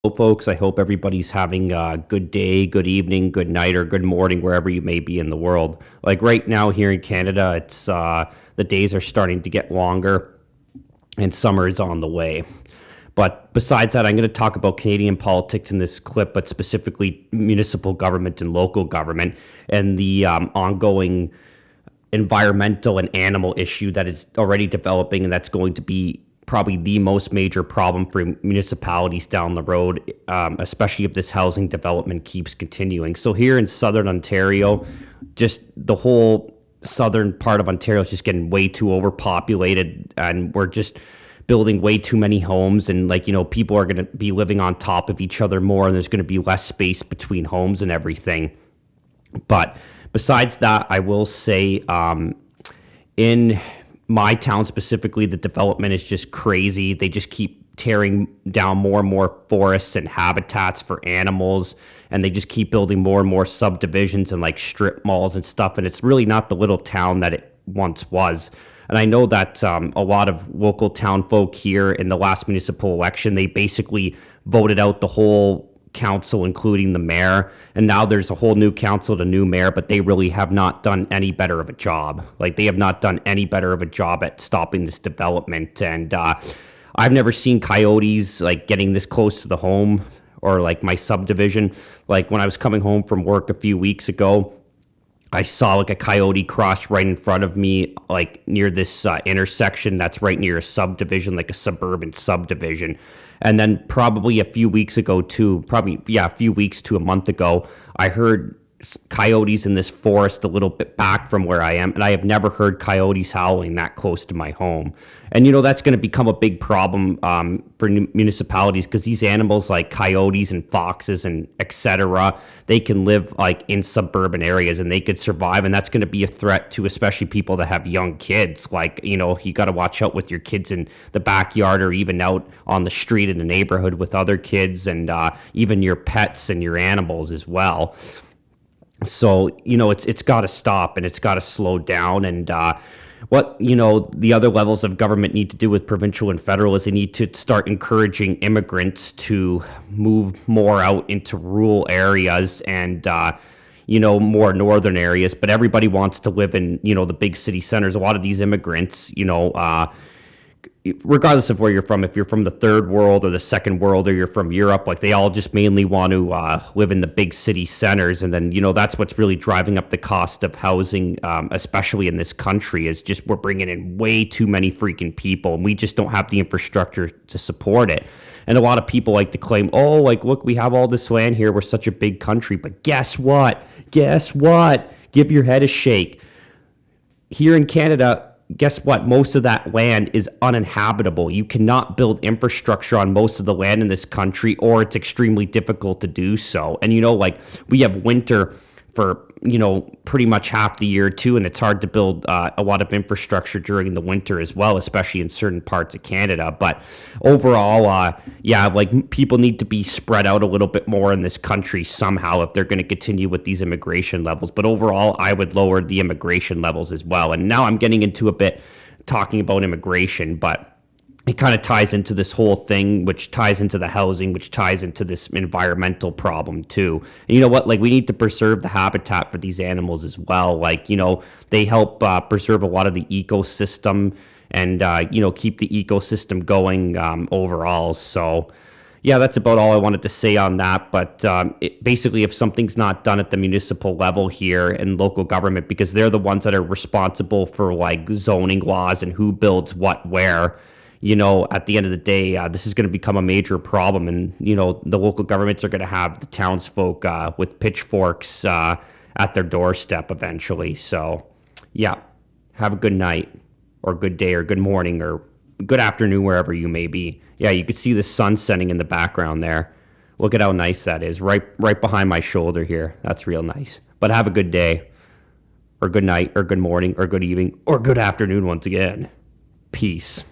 Well, folks, I hope everybody's having a good day, good evening, good night, or good morning, wherever you may be in the world. Like right now here in Canada, it's the days are starting to get longer, and summer is on the way. But besides that, I'm going to talk about Canadian politics in this clip, but specifically municipal government and local government, and the ongoing environmental and animal issue that is already developing, and that's going to be probably the most major problem for municipalities down the road, especially if this housing development keeps continuing. So here in southern Ontario, just the whole southern part of Ontario is just getting way too overpopulated, and we're just building way too many homes, and people are going to be living on top of each other more, and there's going to be less space between homes and everything. But besides that, I will say, in my town specifically, the development is just crazy. They just keep tearing down more and more forests and habitats for animals, and they just keep building more and more subdivisions and like strip malls and stuff. And it's really not the little town that it once was. And I know that a lot of local town folk here in the last municipal election, they basically voted out the whole council, including the mayor. And now there's a whole new council, the new mayor, but they really have not done any better of a job. Like, they have not done any better of a job at stopping this development. And I've never seen coyotes like getting this close to the home or like my subdivision. Like, when I was coming home from work a few weeks ago, I saw like a coyote cross right in front of me, like near this intersection that's right near a subdivision, like a suburban subdivision. And then probably a few weeks ago too, a few weeks to a month ago, I heard coyotes in this forest a little bit back from where I am, and I have never heard coyotes howling that close to my home. And that's going to become a big problem for municipalities, because these animals like coyotes and foxes and etc., they can live like in suburban areas and they could survive, and that's going to be a threat to especially people that have young kids. Like, you got to watch out with your kids in the backyard or even out on the street in the neighborhood with other kids, and even your pets and your animals as well. So it's got to stop, and it's got to slow down. And what the other levels of government need to do with provincial and federal is they need to start encouraging immigrants to move more out into rural areas and more northern areas. But everybody wants to live in the big city centers. A lot of these immigrants, regardless of where you're from, if you're from the third world or the second world, or you're from Europe, like, they all just mainly want to live in the big city centers. And then, that's what's really driving up the cost of housing, especially in this country, is just we're bringing in way too many freaking people, and we just don't have the infrastructure to support it. And a lot of people like to claim, oh, like, look, we have all this land here. We're such a big country. But guess what? Guess what? Give your head a shake. Here in Canada, guess what? Most of that land is uninhabitable. You cannot build infrastructure on most of the land in this country, or it's extremely difficult to do so. And like, we have winter for pretty much half the year too, and it's hard to build a lot of infrastructure during the winter as well, especially in certain parts of Canada. But overall, like, people need to be spread out a little bit more in this country somehow if they're going to continue with these immigration levels. But overall, I would lower the immigration levels as well. And now I'm getting into a bit talking about immigration, but it kind of ties into this whole thing, which ties into the housing, which ties into this environmental problem too. And you know what? Like, we need to preserve the habitat for these animals as well. Like, they help preserve a lot of the ecosystem, and keep the ecosystem going overall. So yeah, that's about all I wanted to say on that. But basically, if something's not done at the municipal level here and local government, because they're the ones that are responsible for like zoning laws and who builds what where, at the end of the day, this is going to become a major problem. And, the local governments are going to have the townsfolk with pitchforks at their doorstep eventually. So, yeah, have a good night, or good day, or good morning, or good afternoon, wherever you may be. Yeah, you can see the sun setting in the background there. Look at how nice that is, right behind my shoulder here. That's real nice. But have a good day, or good night, or good morning, or good evening, or good afternoon once again. Peace.